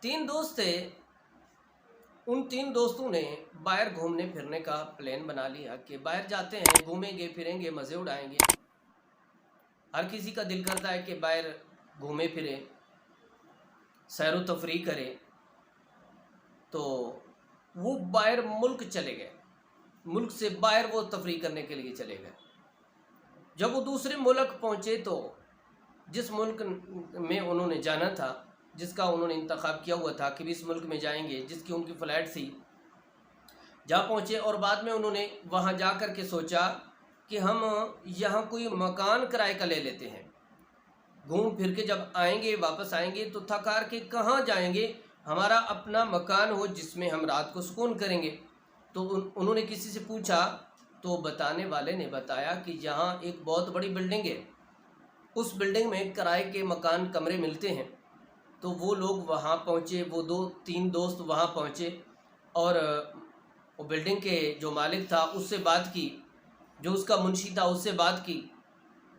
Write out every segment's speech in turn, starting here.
तीन दोस्त थे। उन तीन दोस्तों ने बाहर घूमने फिरने का प्लान बना लिया कि बाहर जाते हैं, घूमेंगे फिरेंगे, मज़े उड़ाएंगे। हर किसी का दिल करता है कि बाहर घूमे फिरे, सैर व तफरीह करे। तो वो बाहर मुल्क चले गए, मुल्क से बाहर वो तफरीह करने के लिए चले गए। जब वो दूसरे मुल्क पहुँचे तो जिस मुल्क में उन्होंने जाना था, जिसका उन्होंने इंतखाब किया हुआ था कि भी इस मुल्क में जाएंगे, जिसकी उनकी फ़्लाइट थी, जा पहुँचे। और बाद में उन्होंने वहाँ जा कर के सोचा कि हम यहाँ कोई मकान किराए का ले लेते हैं। घूम फिर के जब आएंगे, वापस आएंगे तो थक हार के कहाँ जाएंगे, हमारा अपना मकान हो जिसमें हम रात को सुकून करेंगे। तो उन्होंने किसी से पूछा तो बताने वाले ने बताया कि यहाँ एक बहुत बड़ी बिल्डिंग है, उस बिल्डिंग में किराए के मकान कमरे मिलते हैं। तो वो लोग वहाँ पहुँचे, वो तीन दोस्त वहाँ पहुँचे और वो बिल्डिंग के जो मालिक था उससे बात की, जो उसका मुंशी था उससे बात की।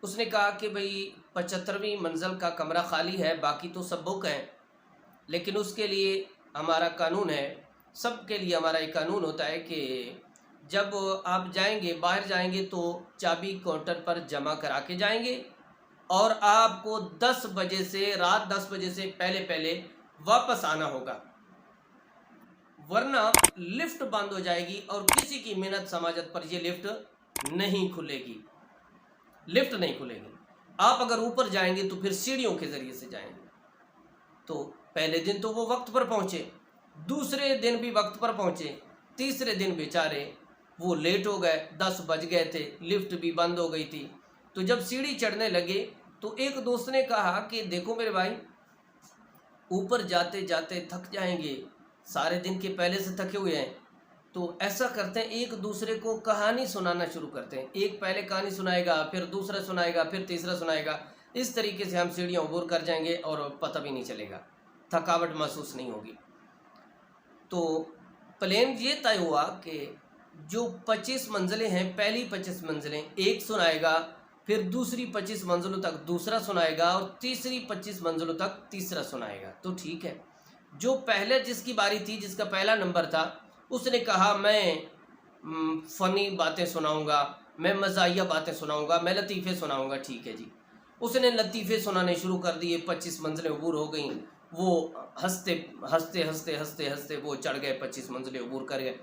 उसने कहा कि भाई 75वीं मंजिल का कमरा खाली है, बाकी तो सब बुक हैं, लेकिन उसके लिए हमारा कानून है, सबके लिए हमारा एक कानून होता है कि जब आप जाएंगे, बाहर जाएंगे तो चाबी काउंटर पर जमा करा के जाएंगे और आपको 10 बजे से, रात 10 बजे से पहले पहले वापस आना होगा, वरना लिफ्ट बंद हो जाएगी और किसी की मिन्नत समाजत पर ये लिफ्ट नहीं खुलेगी, लिफ्ट नहीं खुलेगी। आप अगर ऊपर जाएंगे तो फिर सीढ़ियों के ज़रिए से जाएंगे। तो पहले दिन तो वो वक्त पर पहुँचे, दूसरे दिन भी वक्त पर पहुँचे, तीसरे दिन बेचारे वो लेट हो गए, 10 बज गए थे, लिफ्ट भी बंद हो गई थी। तो जब सीढ़ी चढ़ने लगे तो एक दोस्त ने कहा कि देखो मेरे भाई, ऊपर जाते जाते थक जाएंगे, सारे दिन के पहले से थके हुए हैं, तो ऐसा करते हैं एक दूसरे को कहानी सुनाना शुरू करते हैं। एक पहले कहानी सुनाएगा, फिर दूसरा सुनाएगा, फिर तीसरा सुनाएगा। इस तरीके से हम सीढ़ियाँ अबूर कर जाएंगे और पता भी नहीं चलेगा, थकावट महसूस नहीं होगी। तो प्लान ये तय हुआ कि जो 25 मंजिलें हैं, पहली 25 मंजिलें एक सुनाएगा, फिर दूसरी 25 मंजिलों तक दूसरा सुनाएगा और तीसरी 25 मंजिलों तक तीसरा सुनाएगा। तो ठीक है, जो पहले जिसकी बारी थी, जिसका पहला नंबर था, उसने कहा मैं फ़नी बातें सुनाऊंगा, मैं मज़ाहिया बातें सुनाऊंगा, मैं लतीफ़े सुनाऊंगा। ठीक है जी, उसने लतीफ़े सुनाने शुरू कर दिए। 25 मंजिलें अबूर हो गई, वो हंसते हंसते हंसते हंसते हंसते वो चढ़ गए, 25 मंजिलें अबूर कर गए।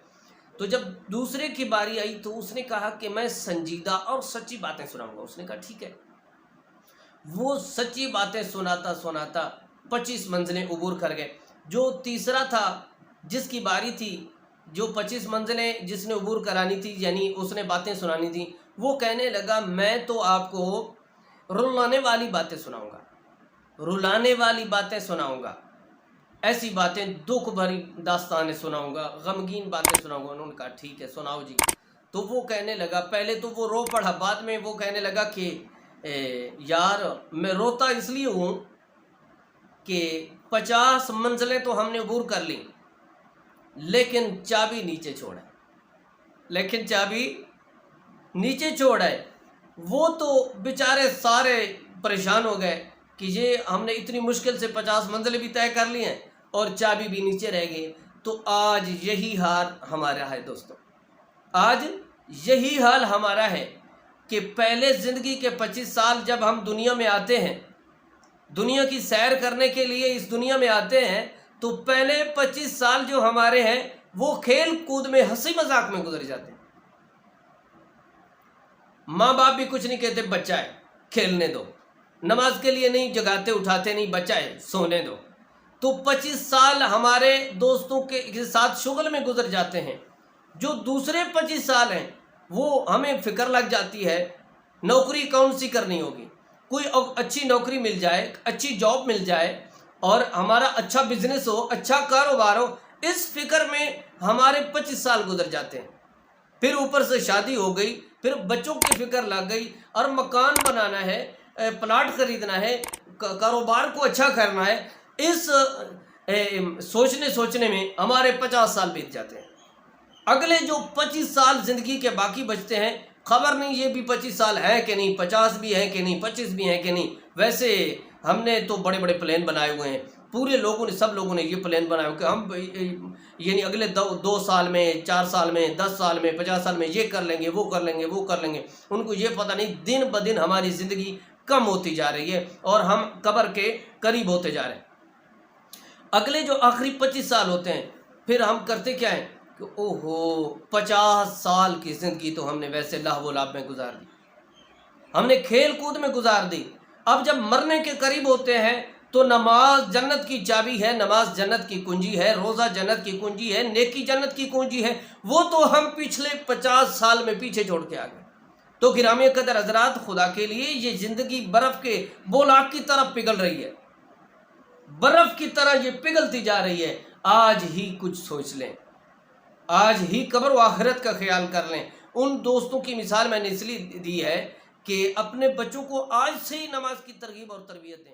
तो जब दूसरे की बारी आई तो उसने कहा कि मैं संजीदा और सच्ची बातें सुनाऊंगा। उसने कहा ठीक है। वो सच्ची बातें सुनाता सुनाता 25 मंजिलें अबूर कर गए। जो तीसरा था, जिसकी बारी थी, जो 25 मंजिलें जिसने अबूर करानी थी, यानी उसने बातें सुनानी थी, वो कहने लगा मैं तो आपको रुलाने वाली बातें सुनाऊंगा, रुलाने वाली बातें सुनाऊंगा, ऐसी बातें, दुख भरी दास्तानें सुनाऊंगा, गमगीन बातें सुनाऊंगा। उन्होंने कहा ठीक है सुनाओ जी। तो वो कहने लगा, पहले तो वो रो पड़ा, बाद में वो कहने लगा कि यार मैं रोता इसलिए हूँ कि 50 मंजिलें तो हमने अबूर कर ली, लेकिन चाबी नीचे छोड़ा, लेकिन चाबी नीचे छोड़ा है। वो तो बेचारे सारे परेशान हो गए कि ये हमने इतनी मुश्किल से 50 मंजिलें भी तय कर ली हैं और चाबी भी नीचे रह गई। तो आज यही हाल हमारा है दोस्तों, आज यही हाल हमारा है कि पहले ज़िंदगी के 25 साल जब हम दुनिया में आते हैं, दुनिया की सैर करने के लिए इस दुनिया में आते हैं, तो पहले 25 साल जो हमारे हैं वो खेल कूद में, हंसी मजाक में गुजर जाते हैं। माँ बाप भी कुछ नहीं कहते, बच्चा है खेलने दो, नमाज के लिए नहीं जगाते उठाते, नहीं बच्चा है सोने दो। तो 25 साल हमारे दोस्तों के साथ शुगल में गुजर जाते हैं। जो दूसरे 25 साल हैं वो हमें फिक्र लग जाती है, नौकरी कौन सी करनी होगी, कोई अच्छी नौकरी मिल जाए, अच्छी जॉब मिल जाए और हमारा अच्छा बिजनेस हो, अच्छा कारोबार हो, इस फिक्र में हमारे 25 साल गुजर जाते हैं। फिर ऊपर से शादी हो गई, फिर बच्चों की फिक्र लग गई और मकान बनाना है, प्लाट खरीदना है, कारोबार को अच्छा करना है। इस सोचने में हमारे 50 साल बीत जाते हैं। अगले जो 25 साल ज़िंदगी के बाकी बचते हैं, खबर नहीं ये भी 25 साल है कि नहीं, 50 भी है कि नहीं, 25 भी है कि नहीं। वैसे हमने तो बड़े बड़े प्लान बनाए हुए हैं, پورے لوگوں نے سب لوگوں نے یہ پلان بنایا کہ ہم یعنی اگلے 2 سال میں 4 سال میں 10 سال میں 50 سال میں یہ کر لیں گے، وہ کر لیں گے، وہ کر لیں گے. ان کو یہ پتہ نہیں دن بدن ہماری زندگی کم ہوتی جا رہی ہے اور ہم قبر کے قریب ہوتے جا رہے ہیں. اگلے جو آخری 25 سال ہوتے ہیں پھر ہم کرتے کیا ہیں کہ اوہو 50 سال کی زندگی تو ہم نے ویسے لہو و لعب میں گزار دی، ہم نے کھیل کود میں گزار دی. اب جب مرنے کے قریب ہوتے ہیں تو نماز جنت کی چابی ہے، نماز جنت کی کنجی ہے، روزہ جنت کی کنجی ہے، نیکی جنت کی کنجی ہے، وہ تو ہم پچھلے 50 سال میں پیچھے چھوڑ کے آ گئے. تو گرامی قدر حضرات، خدا کے لیے یہ زندگی برف کے بولاک کی طرف پگھل رہی ہے، برف کی طرح یہ پگھلتی جا رہی ہے. آج ہی کچھ سوچ لیں، آج ہی قبر و آخرت کا خیال کر لیں. ان دوستوں کی مثال میں نے اس لیے دی ہے کہ اپنے بچوں کو آج سے ہی نماز کی ترغیب اور تربیت دیں.